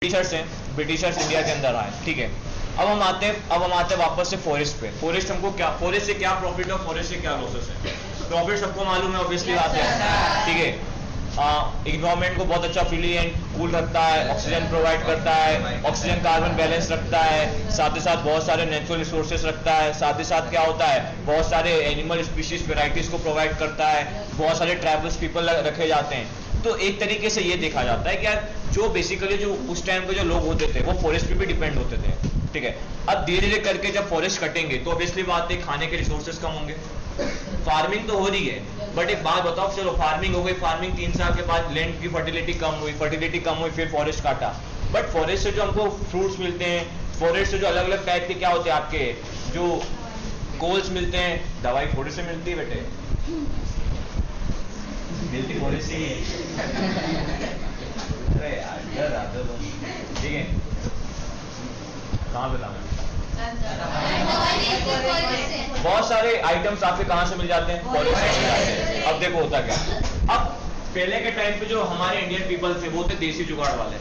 Britishers हैं, Britishers India के अंदर आए, ठीक है। अब हम आते हैं वापस से फॉरेस्ट पे। फॉरेस्ट हमको क्या, फॉरेस्ट से क्या प्रॉफिट और फॉरेस्ट से क्या लॉसेस है? प्रॉफिट सबको मालूम है, ऑब्वियसली बात है, ठीक है। इन्वायरमेंट को बहुत अच्छा फ्रीली एंड कूल रखता है, ऑक्सीजन प्रोवाइड करता है, ऑक्सीजन कार्बन बैलेंस रखता है, साथ ही साथ बहुत सारे नेचुरल रिसोर्सेज रखता है, साथ ही साथ क्या होता है, बहुत सारे एनिमल स्पीशीज वेराइटीज को प्रोवाइड करता है, बहुत सारे ट्राइबल्स पीपल रखे जाते हैं। तो एक तरीके से ये देखा जाता है कि यार जो बेसिकली जो उस टाइम पे जो लोग होते थे वो फॉरेस्ट पे भी डिपेंड होते थे, ठीक है। अब धीरे धीरे करके जब फॉरेस्ट कटेंगे तो ऑब्वियसली बात है खाने के रिसोर्सेज कम होंगे। फार्मिंग तो हो रही है, बट एक बात बताओ, चलो फार्मिंग हो गई, फार्मिंग 3 साल के बाद लैंड की फर्टिलिटी कम हुई, फिर फॉरेस्ट काटा। बट फॉरेस्ट से जो हमको फ्रूट्स मिलते हैं, फॉरेस्ट से जो अलग अलग टाइप के क्या होते हैं आपके जो कोल्स मिलते हैं, दवाई फॉरेस्ट से मिलती है बेटे, मिलती फॉरेस्ट से ही अरे यार ठीक है, कहाँ पे था मैं? बहुत सारे आइटम्स आपके कहाँ से मिल जाते हैं? फॉरेस्ट से मिल जाते हैं। अब देखो होता क्या, अब पहले के टाइम पे जो हमारे इंडियन पीपल थे वो थे देसी जुगाड़ वाले,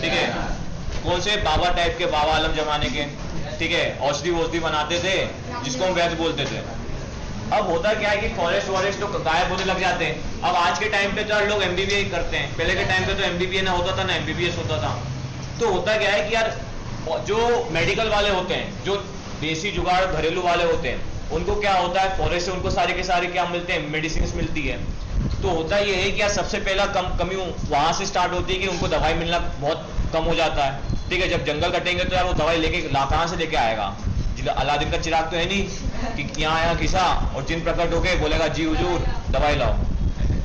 ठीक है। कौन से बाबा टाइप के, बाबा आलम जमाने के, ठीक है, औषधि वोषधि बनाते थे जिसको हम वैद्य बोलते थे। अब होता क्या है कि फॉरेस्ट वॉरेस्ट तो गायब होने लग जाते हैं। अब आज के टाइम पे तो यार लोग एमबीबीएस करते हैं, पहले के टाइम पे तो एमबीबीएस ना होता था ना एमबीबीएस होता था। तो होता क्या है कि यार जो मेडिकल वाले होते हैं, जो देसी जुगाड़ घरेलू वाले होते हैं, उनको क्या होता है फॉरेस्ट से उनको सारे के सारे क्या मिलते हैं, मेडिसिन मिलती है। तो होता ये है कि यार सबसे पहला कमी वहां से स्टार्ट होती है कि उनको दवाई मिलना बहुत कम हो जाता है, ठीक है। जब जंगल कटेंगे तो यार वो दवाई लेके कहाँ से लेके आएगा? अलादीन का चिराग तो है नहीं कि यहाँ घिसा और जिन प्रकट होके बोलेगा जी हुजूर दवाई लाओ,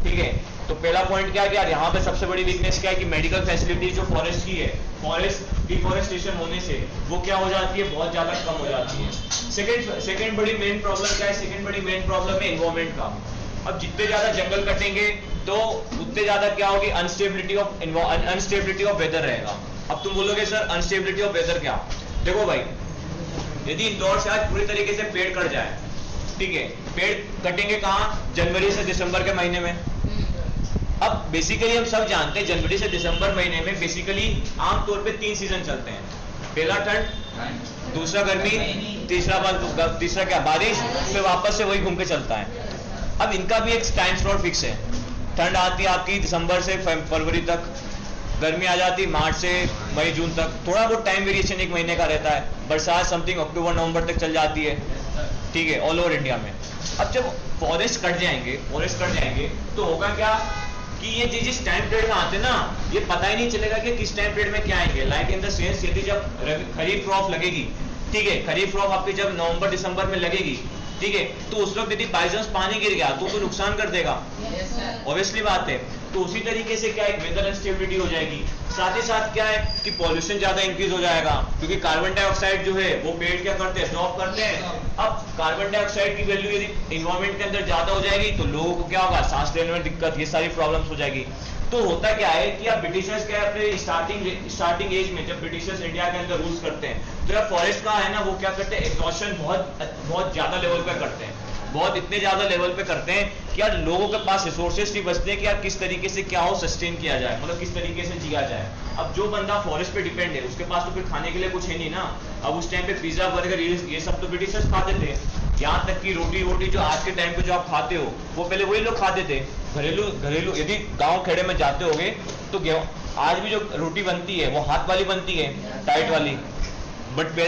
ठीक है। तो पहला पॉइंट क्या है कि यार यहाँ पे सबसे बड़ी वीकनेस क्या है कि मेडिकल फैसिलिटी जो फॉरेस्ट की है, फॉरेस्ट डिफॉरेस्टेशन होने से वो क्या हो जाती है, बहुत ज्यादा कम हो जाती है। सेकंड बड़ी मेन प्रॉब्लम क्या है? सेकंड बड़ी मेन प्रॉब्लम है एनवायरमेंट का। अब जितने ज्यादा जंगल कटेंगे तो उतने ज्यादा क्या होगी, अनस्टेबिलिटी ऑफ वेदर रहेगा। अब तुम बोलोगे सर अनस्टेबिलिटी ऑफ वेदर क्या? देखो भाई, यदि इंदौर से आज पूरी तरीके से पेड़ कट जाए, ठीक है, पेड़ कटेंगे कहाँ? जनवरी से दिसंबर के महीने में। अब बेसिकली हम सब जानते हैं जनवरी से दिसंबर महीने में बेसिकली आमतौर पे 3 सीजन चलते हैं। पहला ठंड, दूसरा गर्मी, तीसरा क्या बारिश, फिर वापस से वही घूम के चलता है। अब इनका भी एक टाइम स्लॉट फिक्स है। ठंड आती है आपकी दिसंबर से फरवरी तक, गर्मी आ जाती मार्च से मई जून तक, थोड़ा बहुत टाइम वेरिएशन एक महीने का रहता है। बरसात समथिंग अक्टूबर नवंबर तक चल जाती है, ठीक है, ऑल ओवर इंडिया में। अब जब फॉरेस्ट कट जाएंगे तो होगा क्या कि ये जिस टाइम पीरियड में आते ना, ये पता ही नहीं चलेगा कि किस टाइम पीरियड में क्या आएंगे। लाइक इन द सेंस यदि जब खरीफ क्रॉप लगेगी, ठीक है, खरीफ क्रॉप आपकी जब नवंबर दिसंबर में लगेगी, ठीक है, तो उस वक्त यदि बाई चांस पानी गिर गया तो नुकसान कर देगा, ऑब्वियसली बात है। तो उसी तरीके से क्या है, वेदर अनस्टेबिलिटी हो जाएगी। साथ ही साथ क्या है कि पॉल्यूशन ज्यादा इंक्रीज हो जाएगा, क्योंकि कार्बन डाइऑक्साइड जो है वो पेड़ क्या करते हैं, एब्जॉर्ब करते हैं। अब कार्बन डाइऑक्साइड की वैल्यू यदि इन्वायरमेंट के अंदर ज्यादा हो जाएगी तो लोगों को क्या होगा, सांस लेने में दिक्कत, ये सारी प्रॉब्लम्स हो जाएगी। तो होता क्या है कि अब ब्रिटिशर्स क्या है, अपने स्टार्टिंग एज में जब ब्रिटिशर्स इंडिया के अंदर रूल्स करते हैं तो यार फॉरेस्ट का है ना, वो क्या करते हैं, एक्सॉशन बहुत ज्यादा लेवल पे करते हैं, बहुत इतने ज्यादा लेवल पे करते हैं कि यार लोगों के पास रिसोर्सेज नहीं बचते हैं कि यार किस तरीके से क्या हो सस्टेन किया जाए, मतलब किस तरीके से जिया जाए। अब जो बंदा फॉरेस्ट पे डिपेंड है उसके पास तो फिर खाने के लिए कुछ है नहीं ना। अब उस टाइम पे पिज्जा बर्गर ये सब तो ब्रिटिशर्स खाते थे, यहाँ तक कि रोटी वोटी जो आज के टाइम पे जो आप खाते हो वो पहले वही लोग खाते थे। घरेलू यदि गाँव खेड़े में जाते होगे तो आज भी जो रोटी बनती है वो हाथ वाली बनती है, टाइट वाली। बट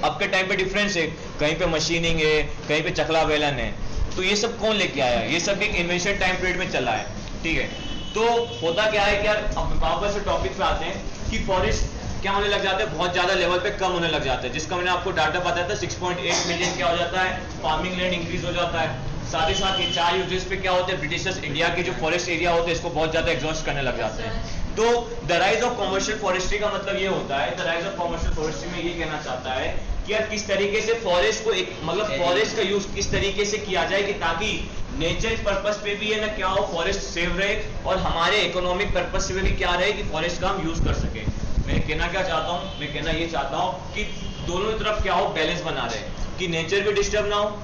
अब के टाइम पे डिफरेंस है, कहीं पे मशीनिंग है, कहीं पे चकला बेलन है। तो ये सब कौन लेके आया? ये सब एक इन्वेंशन टाइम पीरियड में चला है, ठीक है। तो होता क्या है कि यार अब वापस से टॉपिक पे आते हैं कि फॉरेस्ट क्या होने लग जाते हैं, बहुत ज्यादा लेवल पे कम होने लग जाते हैं, जिसका मैंने आपको डाटा बताया था 6.8 मिलियन क्या हो जाता है, फार्मिंग लैंड इंक्रीज हो जाता है। साथ ही साथ ये 4 यूजेस पे क्या होते हैं, ब्रिटिशर्स इंडिया के जो फॉरेस्ट एरिया होते हैं इसको बहुत ज्यादा एग्जॉस्ट करने लग जाते हैं। तो the rise of commercial forestry का मतलब ये होता है, the rise of commercial forestry में ये कहना चाहता है कि यार किस तरीके से फॉरेस्ट को एक मतलब फॉरेस्ट का यूज किस तरीके से किया जाए कि ताकि नेचर पर्पस पे भी है ना क्या हो, फॉरेस्ट सेव रहे और हमारे इकोनॉमिक पर्पस से भी क्या रहे कि फॉरेस्ट का हम यूज कर सके। मैं कहना क्या चाहता हूँ, मैं कहना ये चाहता हूँ कि दोनों तरफ क्या हो, बैलेंस बना रहे, कि नेचर भी डिस्टर्ब ना हो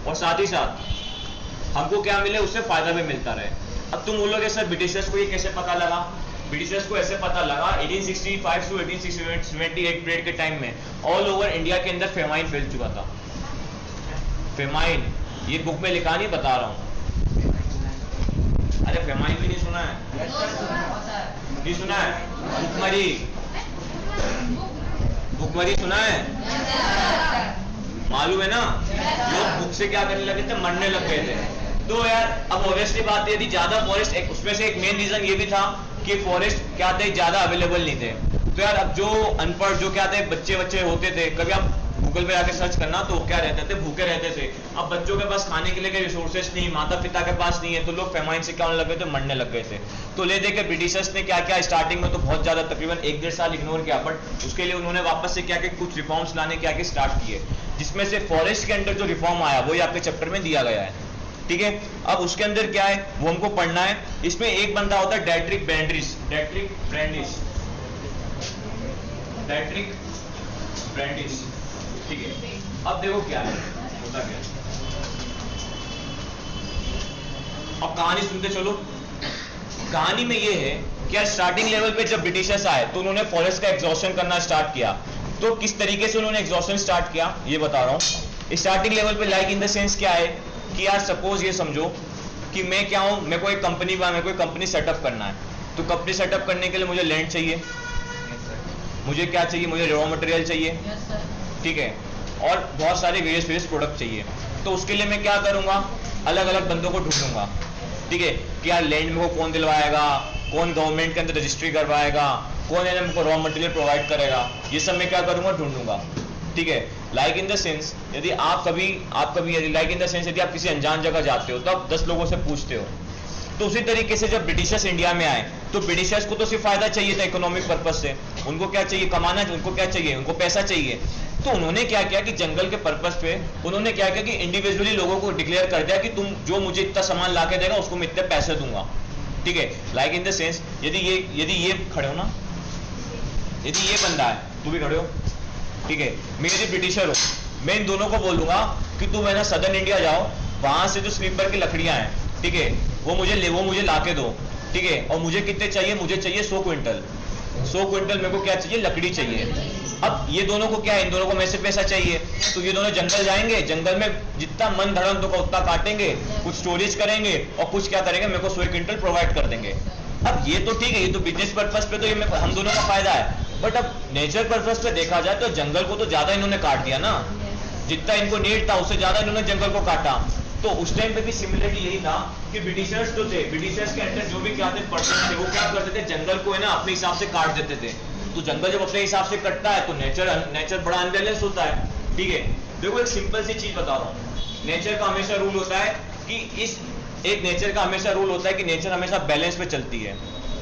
और साथ ही साथ हमको क्या मिले, उससे फायदा भी मिलता रहे। अब तुम बोलोगे सर ब्रिटिशर्स को ये कैसे पता लगा ब्रिटिशर्स को ऐसे पता लगा 1865 टू 1878 पीरियड के टाइम में ऑल ओवर इंडिया के अंदर फेमाइन फैल चुका था। फेमाइन, ये बुक में लिखा नहीं, बता रहा हूँ। अरे फेमाइन भी नहीं सुना है? नहीं सुना है? भुखमरी, भुखमरी सुना है? मालूम है ना? लोग भूख से क्या करने लगे थे, मरने लग गए थे। तो यार अब ऑब्वियसली बात ये थी, ज्यादा फॉरेस्ट, उसमें से एक मेन रीजन ये भी था कि फॉरेस्ट क्या थे, ज्यादा अवेलेबल नहीं थे। तो यार अब जो अनपढ़, जो क्या थे, बच्चे होते थे, कभी आप गूगल पे जाके सर्च करना तो क्या रहते थे, भूखे रहते थे। अब बच्चों के पास खाने के लिए कोई रिसोर्सेज नहीं, माता पिता के पास नहीं है, तो लोग फेमाइन से क्या होने लगे थे, मरने लग गए थे। तो ले देके ब्रिटिशर्स ने क्या क्या, स्टार्टिंग में तो बहुत ज्यादा, तकरीबन 1-1.5 साल इग्नोर किया, बट उसके लिए उन्होंने वापस से क्या क्या कुछ रिफॉर्म्स लाने क्या क्या स्टार्ट किए, जिसमें से फॉरेस्ट के अंदर जो रिफॉर्म आया वही आपके चैप्टर में दिया गया है। ठीक है, अब उसके अंदर क्या है वो हमको पढ़ना है। इसमें एक बंदा होता है Dietrich Brandis, Dietrich Brandis, Dietrich Brandis. ठीक है, अब देखो क्या है, होता क्या है, अब कहानी सुनते चलो। कहानी में ये है कि स्टार्टिंग लेवल पे जब ब्रिटिशर्स आए तो उन्होंने फॉरेस्ट का एग्जॉशन करना स्टार्ट किया। तो किस तरीके से उन्होंने एग्जॉशन स्टार्ट किया ये बता रहा हूं। स्टार्टिंग लेवल पे लाइक इन द सेंस क्या है कि यार सपोज ये समझो कि मैं क्या हूं, मेरे को एक कंपनी सेटअप करना है। तो कंपनी सेटअप करने के लिए मुझे लैंड चाहिए, मुझे क्या चाहिए, मुझे रॉ मटेरियल चाहिए, ठीक है, और बहुत सारे वेरियस प्रोडक्ट चाहिए। तो उसके लिए मैं क्या करूंगा, अलग अलग बंदों को ढूंढूंगा, ठीक है, कि यार लैंड मेरे को कौन दिलवाएगा, कौन गवर्नमेंट के अंदर रजिस्ट्री करवाएगा, कौन है मेरे को रॉ मटेरियल प्रोवाइड करेगा, ये सब मैं क्या करूंगा, ढूंढूंगा। ठीक है, लाइक इन द सेंस यदि आप कभी लाइक इन द सेंस यदि आप किसी अनजान जगह जाते हो तो आप 10 लोगों से पूछते हो। तो उसी तरीके से जब ब्रिटिशर्स इंडिया में आए तो ब्रिटिशर्स को तो सिर्फ फायदा चाहिए था इकोनॉमिक पर्पज से, उनको क्या चाहिए, कमाना, उनको क्या चाहिए, उनको पैसा चाहिए। तो उन्होंने क्या किया कि जंगल के पर्पज पे उन्होंने क्या किया कि इंडिविजुअली लोगों को डिक्लेयर कर दिया कि तुम जो मुझे इतना सामान ला के देगा उसको मैं इतने पैसे दूंगा। ठीक है, लाइक इन द सेंस यदि ये खड़े हो ना, यदि ये बंदा है, तू भी खड़े हो, ठीक है, मैं यदि ब्रिटिशर हूं, मैं इन दोनों को बोलूंगा कि तुम है ना सदर्न इंडिया जाओ, वहां से जो स्लीपर की लकड़ियां हैं, ठीक है, वो मुझे ला के दो, ठीक है, और मुझे कितने चाहिए, मुझे चाहिए 100 क्विंटल, 100 क्विंटल मेरे को क्या चाहिए, लकड़ी चाहिए। अब ये दोनों को क्या है, इन दोनों को मेरे से पैसा चाहिए, तो ये दोनों जंगल जाएंगे, जंगल में जितना मन धड़न तो उतना काटेंगे, कुछ स्टोरेज करेंगे और कुछ क्या करेंगे, मेरे को 100 क्विंटल प्रोवाइड कर देंगे। अब ये तो ठीक है, ये तो बिजनेस पर्पज पे तो ये हम दोनों का फायदा है, बट अब नेचर पर्पज पे देखा जाए तो जंगल को तो ज्यादा इन्होंने काट दिया ना, जितना इनको नीड था उससे ज्यादा इन्होंने जंगल को काटा। तो उस टाइम पे भी सिमिलरली यही था कि ब्रिटिशर्स जो थे, ब्रिटिशर्स के अंदर जो भी क्या थे पर्सन थे, वो क्या करते थे, जंगल को है ना अपने हिसाब से काट देते थे। तो जंगल जब अपने हिसाब से कटता है तो नेचर बड़ा अनबैलेंस होता है। ठीक है, देखो एक सिंपल सी चीज बता रहा हूँ, नेचर का हमेशा रूल होता है कि नेचर का हमेशा रूल होता है कि नेचर हमेशा बैलेंस पे चलती है।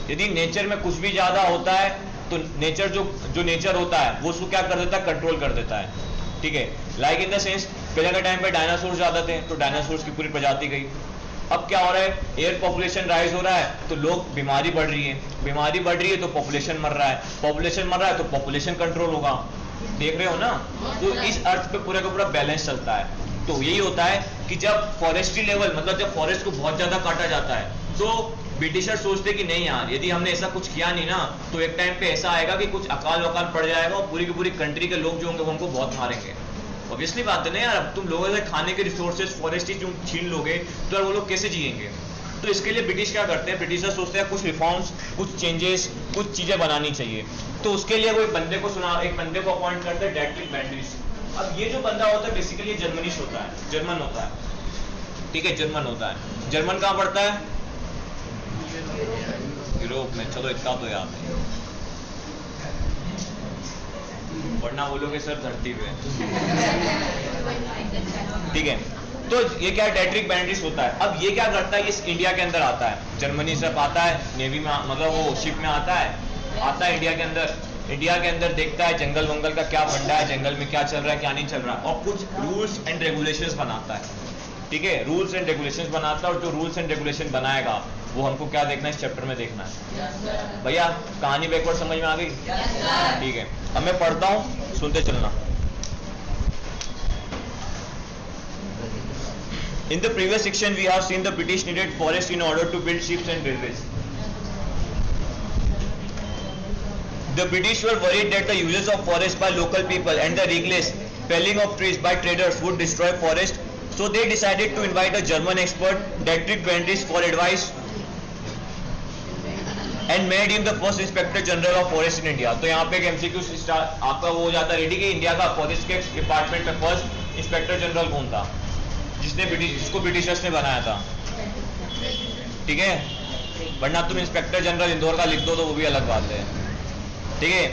यदि नेचर में कुछ भी ज्यादा होता है तो नेचर जो नेचर होता है वो उसको क्या कर देता है, कंट्रोल कर देता है। ठीक है, लाइक इन द सेंस पहले के टाइम पे डायनासोर ज्यादा थे तो डायनासोर्स की पूरी प्रजाति गई। अब क्या हो रहा है, एयर पॉपुलेशन राइज हो रहा है तो लोग बीमारी बढ़ रही है तो पॉपुलेशन मर रहा है तो पॉपुलेशन कंट्रोल होगा। देख रहे हो ना, तो इस अर्थ पे पूरा का पूरा बैलेंस चलता है। तो यही होता है कि जब फॉरेस्ट्री लेवल, मतलब जब फॉरेस्ट को बहुत ज्यादा काटा जाता है तो ब्रिटिशर सोचते कि नहीं यार, यदि हमने ऐसा कुछ किया नहीं ना तो एक टाइम पे ऐसा आएगा कि कुछ अकाल वकाल पड़ जाएगा और पूरी की पूरी कंट्री के लोग जो होंगे वो हमको बहुत मारेंगे। ऑब्वियसली बात है ना यार, अब तुम लोगों से खाने के रिसोर्सेज फॉरेस्ट ही छीन लोगे तो यार वो लोग कैसे जिएंगे। तो इसके लिए ब्रिटिश क्या करते हैं, ब्रिटिशर सोचते हैं कुछ रिफॉर्म्स, कुछ चेंजेस, कुछ चीजें बनानी चाहिए। तो उसके लिए वो एक बंदे को अपॉइंट करते हैं, डेट्रिक ब्रैंडिस। अब ये जो बंदा होता है बेसिकली जर्मनिश होता है, जर्मन होता है। ठीक है, जर्मन होता है। जर्मन कहाँ पड़ता है, यूरोप में। चलो इतना तो याद है, वरना बोलोगे सर धरती पे। ठीक है, तो ये क्या डेट्रिक ब्रैंडिस होता है। अब ये क्या करता है, इस इंडिया के अंदर आता है, जर्मनी से आता है, नेवी में मतलब वो शिप में आता है इंडिया के अंदर देखता है जंगल वंगल का क्या फंडा है, जंगल में क्या चल रहा है क्या नहीं चल रहा, और कुछ रूल्स एंड रेगुलेशंस बनाता है। ठीक है, रूल्स एंड रेगुलेशंस बनाता है, और जो रूल्स एंड रेगुलेशन बनाएगा वो हमको क्या देखना है, इस चैप्टर में देखना है। भैया कहानी बैकवर्ड समझ में आ गई? ठीक है, अब मैं पढ़ता हूं, सुनते चलना। In the previous section we have seen the British needed forest in order to build ships and railways. The British were worried that the uses of forest by local people and the reckless felling of trees by traders would destroy forest, so they decided to invite a German expert, Dietrich Brandis, for advice and made him the first Inspector General of Forest in India. तो यहाँ पे एक MCQ आपका वो हो जाता है ready कि इंडिया का फॉरेस्ट के डिपार्टमेंट में फर्स्ट इंस्पेक्टर जनरल कौन था, जिसको ब्रिटिशर्स ने बनाया था, ठीक है। वरना तुम इंस्पेक्टर जनरल इंदौर का लिख दो तो वो भी अलग बात है, ठीक है।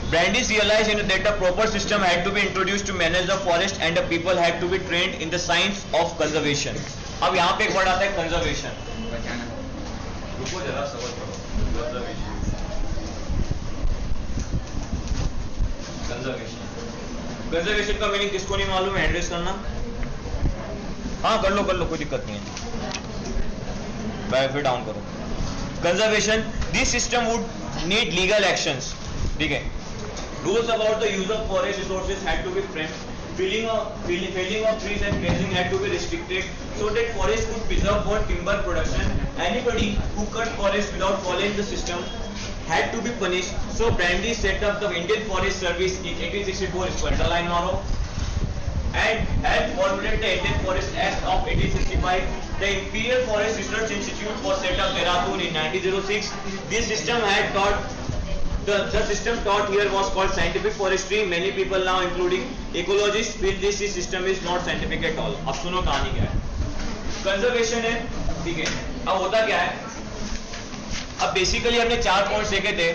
Brandis realized that a proper system had to be introduced to manage the forest and the people had to be trained in the science of conservation. अब यहाँ पे एक वर्ड आता है कंजर्वेशन, रुको जरा समझ पढ़ो। कंजर्वेशन का मीनिंग किसको नहीं मालूम है, एड्रेस करना। हाँ कर लो कोई दिक्कत नहीं है, फिर डाउन करो। Conservation, this system would need legal actions, ठीक है। Rules about the use of forest resources had to be framed. Felling of trees and grazing had to be restricted so that forest could preserve for timber production. Anybody who cut forest without following the system had to be punished. So Brandis set up the Indian Forest Service in 1864. इसको underline मारो. And had formulated the Indian Forest Act of 1865. The Imperial Forest Research Institute was set up Dehradun in 1906. This system had taught. The system taught here was called scientific forestry. Many people now, including ecologists, feel this system is not scientific at all. अब सुनो कहानी क्या है। Conservation है, ठीक है। अब होता क्या है, अब बेसिकली हमने 4 पॉइंट्स देखे थे,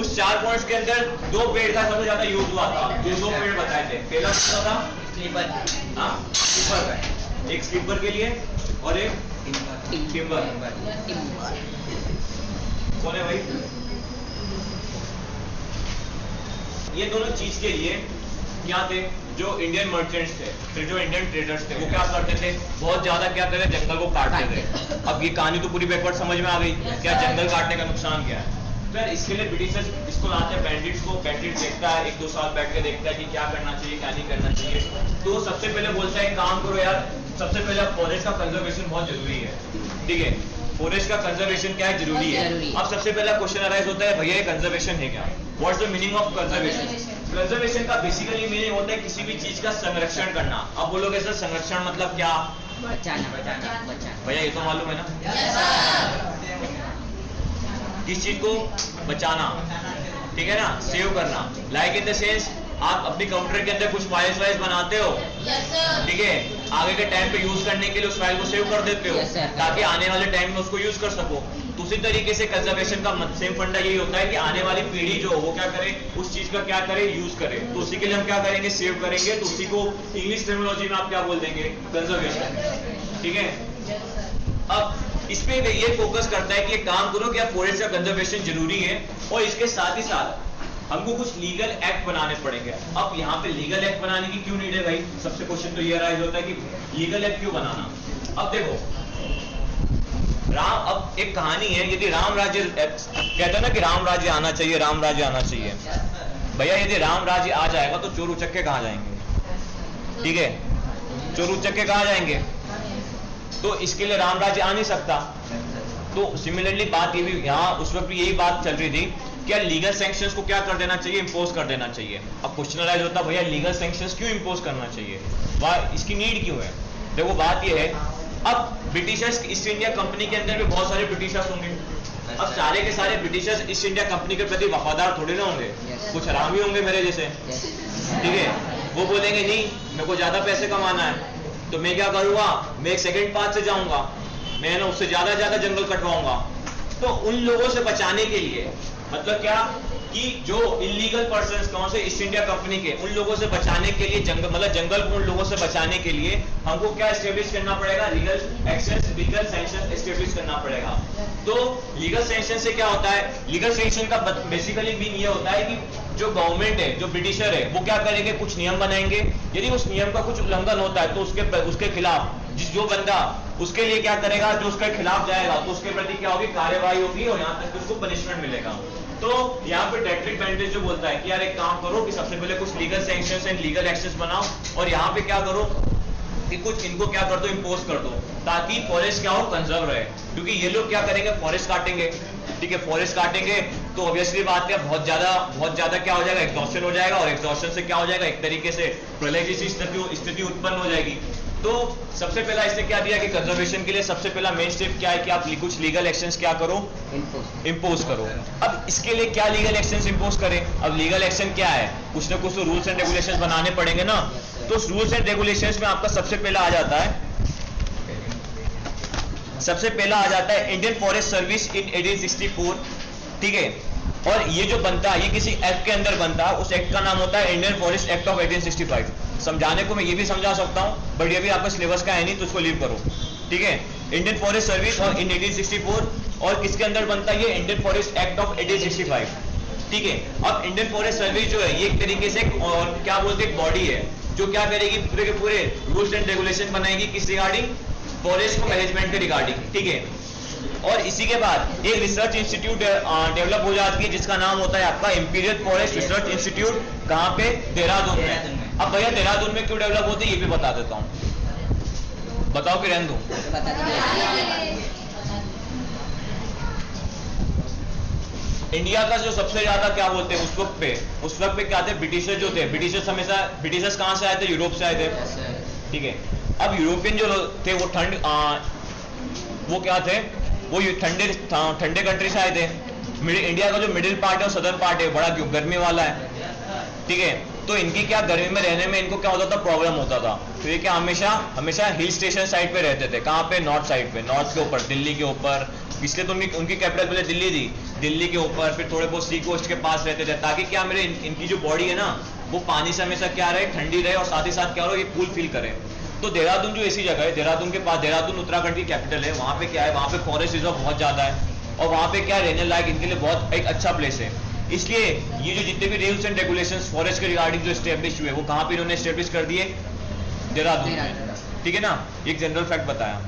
उस 4 पॉइंट्स के अंदर 2 पेड़ का सबसे ज्यादा यूज हुआ था, जो 2 पेड़ बताए थे। पहला कौन था? स्लीपर, हाँ स्लीपर का, एक स्लीपर के लिए और एक टिम्बर। कौन है भाई? ये दोनों चीज के लिए क्या थे, जो इंडियन मर्चेंट्स थे, फिर जो इंडियन ट्रेडर्स थे, वो क्या करते थे, बहुत ज्यादा क्या करते थे, जंगल को काटते थे। अब ये कहानी तो पूरी बैकवर्ड समझ में आ गई, क्या जंगल काटने का नुकसान क्या है। फिर इसके लिए ब्रिटिशर्स इसको लाते हैं बैंडिट्स को। बैंडिट देखता है, 1-2 साल बैठ के देखता है कि क्या करना चाहिए क्या नहीं करना चाहिए। तो सबसे पहले बोलता है काम करो यार, सबसे पहले फॉरेस्ट का कंजर्वेशन बहुत जरूरी है, ठीक है। फॉरेस्ट का कंजर्वेशन क्या है, जरूरी है। अब सबसे पहला क्वेश्चन अराइज होता है, भैया ये कंजर्वेशन है क्या, what's the meaning of conservation. Conservation का बेसिकली मीनिंग होता है किसी भी चीज का संरक्षण करना। अब बोलोगे सर संरक्षण मतलब क्या, बचाना। भैया ये तो मालूम है ना, किस चीज को बचाना, ठीक है ना, सेव करना। लाइक इन द सेंस आप अपनी कंप्यूटर के अंदर कुछ फाइल्स बनाते हो, ठीक है, आगे के टाइम पे यूज करने के लिए उस फाइल को सेव कर देते हो, ताकि आने वाले टाइम में उसको यूज कर सको। तो उसी तरीके से कंजर्वेशन का सेम फंडा यही होता है कि आने वाली पीढ़ी जो वो क्या करे, उस चीज का क्या करे, यूज करे। तो उसी के लिए हम क्या करेंगे, सेव करेंगे। तो उसी को इंग्लिश टर्मिनोलॉजी में आप क्या बोल देंगे, कंजर्वेशन, ठीक है। अब इस पे ये फोकस करता है कि एक काम करो कि फॉरेस्ट का कंजर्वेशन जरूरी है, और इसके साथ ही साथ हमको कुछ लीगल एक्ट बनाने पड़ेंगे। अब यहाँ पे लीगल एक्ट बनाने की क्यों नीड है भाई, सबसे क्वेश्चन तो ये राइज होता है कि लीगल एक्ट क्यों बनाना। अब देखो अब एक कहानी है, यदि राम राज्य कहते हैं ना कि राम राज्य आना चाहिए, राम राज्य आना चाहिए। भैया यदि राम राज्य आ जाएगा तो चोर उचक्के कहाँ जाएंगे, ठीक है, चोर उचक्के कहाँ जाएंगे, तो इसके लिए राम राज्य आ नहीं सकता। तो सिमिलरली बात ये भी यहाँ उस वक्त यही बात चल रही थी, क्या लीगल सैंक्शंस को क्या कर देना चाहिए, इंपोज कर देना चाहिए। अब क्वेश्चन राइज होता है भैया लीगल सैंक्शंस क्यों इंपोज करना चाहिए, इसकी नीड क्यों है। देखो बात ये है, अब ब्रिटिशर्स ईस्ट इंडिया कंपनी के अंदर भी बहुत सारे ब्रिटिशर्स होंगे। अब सारे के सारे ब्रिटिशर्स ईस्ट इंडिया कंपनी के प्रति वफादार थोड़े ना होंगे, कुछ हरामी होंगे मेरे जैसे, ठीक है। वो बोलेंगे नहीं मेरे को ज्यादा पैसे कमाना है, तो मैं क्या करूंगा, मैं एक सेकंड पाथ से जाऊंगा, मैं ना उससे ज्यादा जंगल कटवाऊंगा। तो उन लोगों से बचाने के लिए, मतलब क्या कि जो इलीगल पर्सन्स कौन से ईस्ट इंडिया कंपनी के, उन लोगों से बचाने के लिए जंगल, मतलब जंगल को उन लोगों से बचाने के लिए हमको क्या एस्टेब्लिश करना पड़ेगा, legal actions, legal sanction establish करना पड़ेगा। तो लीगल सैंक्शन से क्या होता है, लीगल सैंक्शन का बेसिकली मीन ये होता है कि जो गवर्नमेंट है, जो ब्रिटिशर है, वो क्या करेंगे, कुछ नियम बनाएंगे। यदि उस नियम का कुछ उल्लंघन होता है तो उसके खिलाफ जो बंदा उसके लिए क्या करेगा, जो उसके खिलाफ जाएगा तो उसके प्रति क्या होगी, कार्यवाही होगी, और यहाँ तक उसको पनिशमेंट मिलेगा। तो यहाँ पे डीट्रिक ब्रैंडिस जो बोलता है कि यार एक काम करो कि सबसे पहले कुछ legal sanctions and legal actions बनाओ, और यहाँ पे क्या करो कि कुछ इनको क्या कर दो, इंपोज कर दो, ताकि फॉरेस्ट क्या हो, कंजर्व रहे। क्योंकि ये लोग क्या करेंगे, फॉरेस्ट काटेंगे, ठीक है, फॉरेस्ट काटेंगे तो ऑब्वियसली बात है बहुत ज्यादा क्या हो जाएगा, एग्जॉस्शन हो जाएगा, और एग्जॉस्शन से क्या हो जाएगा, एक तरीके से प्रलय जैसी स्थिति उत्पन्न हो जाएगी। तो सबसे पहला इसने क्या दिया कि कंजर्वेशन के लिए सबसे पहला मेन स्टेप क्या है कि आप कुछ लीगल एक्शंस क्या करो, इंपोज करो। अब इसके लिए क्या लीगल एक्शंस इंपोज करें? अब लीगल एक्शन क्या है, कुछ ना कुछ तो रूल्स एंड रेगुलेशंस बनाने पड़ेंगे ना। तो उस रूल्स एंड रेगुलेशंस में आपका सबसे पहला आ जाता है इंडियन फॉरेस्ट सर्विस इन 1864, ठीक है। और ये जो बनता है ये किसी एक्ट के अंदर बनता है, उस एक्ट का नाम होता है इंडियन फॉरेस्ट एक्ट ऑफ 1865। समझाने को मैं ये भी समझा सकता हूं, बट ये भी आपका सिलेबस का है नहीं, तो उसको लीव करो, ठीक है। इंडियन फॉरेस्ट सर्विस और इन 1864, और किसके अंदर बनता है ये, इंडियन फॉरेस्ट एक्ट ऑफ 1865, ठीक है। अब इंडियन फॉरेस्ट सर्विस जो है ये एक तरीके से और क्या बोलते हैं, बॉडी है जो क्या करेगी, पूरे के पूरे रूल्स एंड रेगुलेशन बनाएगी किस रिगार्डिंग, फॉरेस्ट को मैनेजमेंट के रिगार्डिंग, ठीक है। और इसी के बाद एक रिसर्च इंस्टीट्यूट डेवलप हो जाती है जिसका नाम होता है आपका इंपीरियल फॉरेस्ट रिसर्च इंस्टीट्यूट, कहां पे, देहरादून में। अब भैया देहरादून में क्यों डेवलप होती है ये भी बता देता हूं, बताओ कि रहने दूं? इंडिया का जो सबसे ज्यादा क्या बोलते हैं उस वक्त पे क्या थे, ब्रिटिशर्स जो थे, ब्रिटिशर्स कहां से आए थे, यूरोप से आए थे, ठीक है। अब यूरोपियन जो थे वो क्या थे, वो ठंडे कंट्री से आए थे। इंडिया का जो मिडिल पार्ट है और सदर्न पार्ट है बड़ा गर्मी वाला है, ठीक है। तो इनकी क्या गर्मी में रहने में इनको क्या होता था, प्रॉब्लम होता था। तो ये क्या हमेशा हिल स्टेशन साइड पे रहते थे, कहाँ पे, नॉर्थ साइड पे, नॉर्थ के ऊपर, दिल्ली के ऊपर, इसलिए तो उनकी कैपिटल पहले दिल्ली थी, दिल्ली के ऊपर, फिर थोड़े बहुत सी कोस्ट के पास रहते थे, ताकि क्या इनकी जो बॉडी है ना वो पानी से हमेशा क्या रहे, ठंडी रहे, और साथ ही साथ क्या हो, ये कूल फील करे। तो देहरादून जो ऐसी जगह है, देहरादून के पास, देहरादून उत्तराखंड की कैपिटल है, वहां पे क्या है, वहां पे फॉरेस्ट रिजर्व बहुत ज्यादा है, और वहां पे क्या रहने लायक इनके लिए बहुत एक अच्छा प्लेस है। इसलिए ये जो जितने भी रूल्स एंड रेगुलेशंस फॉरेस्ट के रिगार्डिंग जो एस्टेब्लिश हुए वो कहां पे इन्होंने एस्टेब्लिश कर दिए, देहरादून में, ठीक है ना। एक जनरल फैक्ट बताया।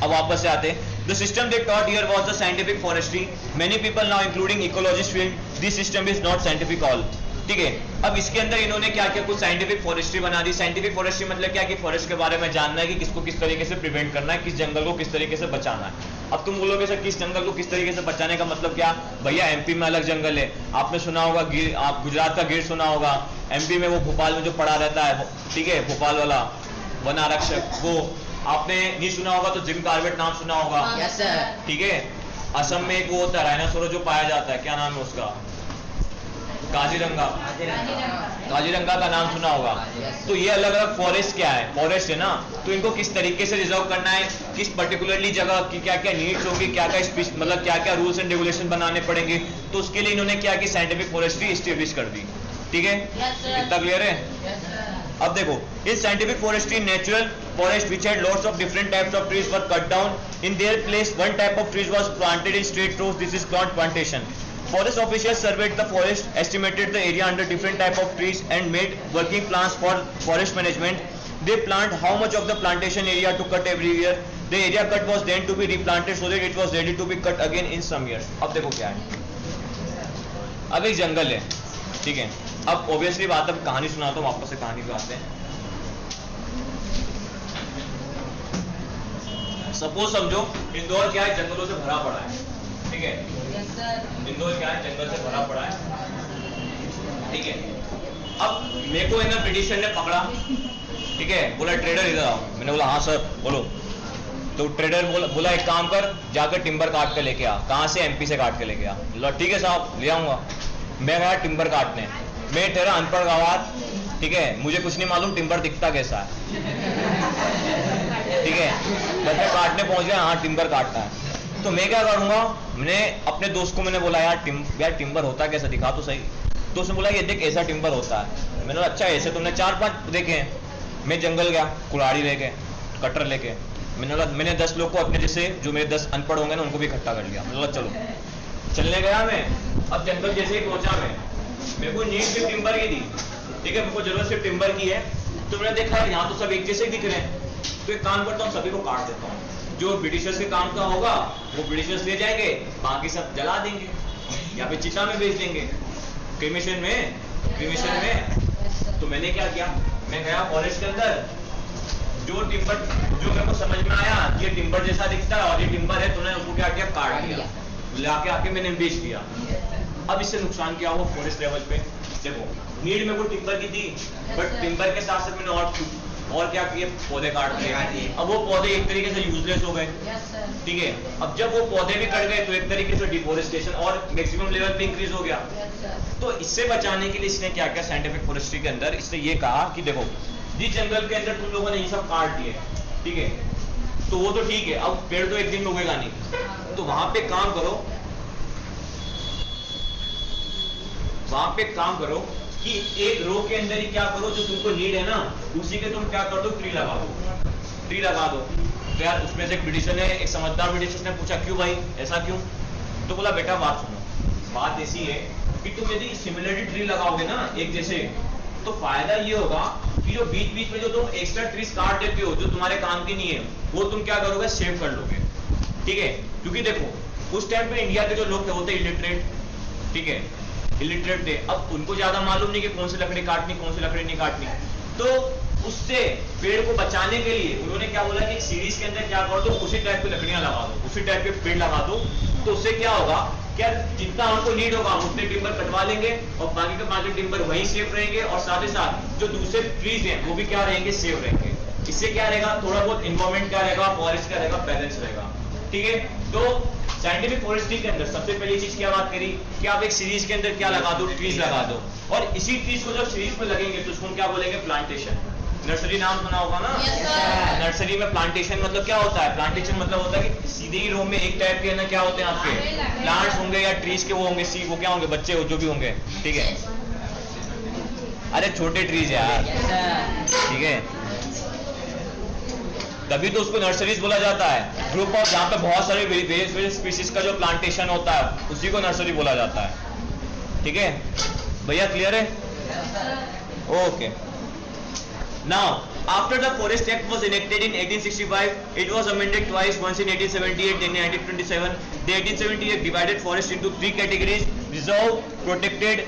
अब वापस से आते हैं, the system they taught here was the scientific forestry, many people now including ecologist feel this system is not scientific all, ठीक है। अब इसके अंदर इन्होंने क्या किया, कुछ साइंटिफिक फॉरेस्ट्री बना दी। साइंटिफिक फॉरेस्ट्री मतलब क्या कि फॉरेस्ट के बारे में जानना है कि किसको किस तरीके से प्रिवेंट करना है, किस जंगल को किस तरीके से बचाना है। अब तुम बोलोगे सर किस जंगल को किस तरीके से बचाने का मतलब क्या, भैया एमपी में अलग जंगल है, आपने सुना होगा गिर, आप गुजरात का गिर सुना होगा, एमपी में वो भोपाल में जो पड़ा रहता है, ठीक है, भोपाल वाला वन आरक्षक, वो आपने नहीं सुना होगा तो जिम कॉर्बेट नाम सुना होगा, ठीक है। असम में एक वो होता है राइनासोरस जो पाया जाता है, क्या नाम है उसका, काजीरंगा का नाम सुना होगा। तो ये अलग अलग फॉरेस्ट क्या है, फॉरेस्ट है ना, तो इनको किस तरीके से रिजर्व करना है, किस पर्टिकुलरली जगह की क्या क्या नीड्स होगी, क्या क्या मतलब क्या क्या रूल्स एंड रेगुलेशन बनाने पड़ेंगे, तो उसके लिए इन्होंने क्या की साइंटिफिक फॉरेस्ट्री एस्टेब्लिश कर दी, ठीक है। इतना क्लियर है? अब देखो, in scientific forestry natural forest which had lots of different types of trees were cut down in their place. One type of trees was planted in straight rows. This is called plantation. Forest officials surveyed the forest, estimated the area under different type of trees and made working plans for forest management. They planned how much of the plantation area to cut every year. The area cut was then to be replanted so that it was ready to be cut again in some years. अब देखो क्या है, अब एक जंगल है, ठीक है। अब ऑब्वियसली बात, अब कहानी सुनाता हूँ, वापस से कहानी पे आते हैं। सपोज समझो इंदौर क्या है, जंगलों से भरा पड़ा है, ठीक है। इंदौर क्या है, जंगल से भरा पड़ा है, ठीक है। अब मेरे को ना ब्रिटिशर ने पकड़ा, ठीक है, बोला ट्रेडर इधर आओ। मैंने बोला हाँ सर बोलो। तो ट्रेडर बोला एक काम कर, जाकर टिम्बर काट के लेके आ। कहाँ से, एमपी से काट के लेके आ। बोला ठीक है साहब ले आऊंगा। मैं गया टिम्बर काटने, मैं ठहरा अनपढ़ गवार, ठीक है, मुझे कुछ नहीं मालूम टिम्बर दिखता कैसा है, ठीक है। बस मैं काटने पहुंच गया, हाँ टिम्बर काटना है। तो मैं क्या करूंगा, मैंने अपने दोस्त को मैंने बोला यार टिम्बर होता कैसा, दिखा तो सही। तो उसने बोला ये देख ऐसा टिम्बर होता है। मैंने बोला अच्छा ऐसे तुमने 4-5 देखे हैं। मैं जंगल गया, कुल्हाड़ी लेके, कटर लेके, मैंने 10 लोग को अपने जैसे जो मेरे 10 अनपढ़ होंगे ना उनको भी इकट्ठा कर लिया। मैंने बोला चलो, चलने गया मैं। अब जंगल जैसे ही पहुंचा मैं, मेरे को नीड सिर्फ टिम्बर की थी, ठीक है, मेरे को जरूरत सिर्फ टिम्बर की है। तो मैंने देखा यहाँ तो सब एक जैसे ही दिख रहे हैं, तो एक काम करता हूँ सभी को काट देता हूँ। जो ब्रिटिशर्स के काम का होगा वो ब्रिटिशर्स ले जाएंगे, बाकी सब जला देंगे या फिर चिता में बेच देंगे, क्रिमेशन में। तो मैंने क्या किया, मैं गया फॉरेस्ट के अंदर, जो मेरे को समझ में आया ये टिम्बर जैसा दिखता है और ये टिम्बर है, तो मैंने उसको क्या किया, काट दिया, लाके आके मैंने बेच दिया। अब इससे नुकसान क्या हुआ फॉरेस्ट लेवल पे? देखो नीड मेरे को टिम्बर की थी, बट टिम्बर के साथ साथ मैंने और क्या किए, पौधे काट दिए। अब वो पौधे एक तरीके से यूजलेस हो गए, ठीक है। अब जब वो पौधे भी कट गए तो एक तरीके से डिफोरेस्टेशन और मैक्सिमम लेवल पे इंक्रीज हो गया। तो इससे बचाने के लिए इसने क्या किया साइंटिफिक फॉरेस्ट्री के अंदर, इसने ये कहा कि देखो जिस जंगल के अंदर तुम लोगों ने ये सब काट दिए, ठीक है, तो वो तो ठीक है, अब पेड़ तो एक दिन में उगेगा नहीं, तो वहां पे काम करो कि एक रो के अंदर ही क्या करो, जो तुमको नीड है ना उसी के तुम क्या कर दो, ट्री लगा दो। तो यार उसमें से एक ब्रिटिशर ने, एक समझदार ब्रिटिशर ने पूछा क्यों भाई ऐसा क्यों? तो बोला बेटा बात सुनो, बात ऐसी है कि तुम यदि सिमिलरली ट्री लगाओगे ना एक जैसे, तो फायदा ये होगा कि जो बीच बीच में जो तुम एक्स्ट्रा ट्रीज काट देते हो जो तुम्हारे काम की नहीं है, वो तुम क्या करोगे, सेव कर लोगे, ठीक है। क्योंकि देखो उस टाइम पे इंडिया के जो लोग थे वो थे इलिटरेट, ठीक है, इलिटरेट थे। अब उनको ज्यादा मालूम नहीं कि कौन सी लकड़ी काटनी, कौन सी लकड़ी नहीं काटनी। तो उससे पेड़ को बचाने के लिए उन्होंने क्या बोला कि एक सीरीज के अंदर क्या कर दो, उसी टाइप की लकड़ियां लगा दो, उसी टाइप के पेड़ लगा दो। तो उससे क्या होगा, क्या जितना हमको नीड होगा उतने टिम्बर कटवा लेंगे और बाकी के बाकी टिम्बर वहीं सेफ रहेंगे, और साथ ही साथ जो दूसरे ट्रीज हैं वो भी क्या रहेंगे, सेफ रहेंगे। इससे क्या रहेगा, थोड़ा बहुत इन्वायरमेंट क्या रहेगा, फॉरेस्ट क्या रहेगा, बैलेंस रहेगा, ठीक है। तो साइंटिफिक फॉरेस्ट्री के अंदर सबसे पहली चीज क्या बात करी कि आप एक सीरीज के अंदर क्या लगा दो, ट्रीज लगा दो, और इसी ट्रीज को जब सीरीज में लगेंगे तो उसको क्या बोलेंगे, प्लांटेशन। नर्सरी नाम सुना होगा ना? नर्सरी में प्लांटेशन मतलब क्या होता है, प्लांटेशन मतलब होता है कि सीधे ही रो में एक टाइप के ना क्या होते हैं आपके प्लांट्स होंगे या ट्रीज के वो होंगे, सी वो क्या होंगे, बच्चे जो भी होंगे, ठीक है। अरे छोटे ट्रीज यार, ठीक है, तभी तो उसको नर्सरीज बोला जाता है। ग्रुप ऑफ जहाँ पे बहुत सारे वेरियस स्पीशीज का जो प्लांटेशन होता है उसी को नर्सरी बोला जाता है, ठीक है भैया, क्लियर है? Okay. Now, after the Forest Act was enacted in 1865, it was amended twice, once in 1878 and in 1927. The 1878 divided forest into three categories: reserve, protected,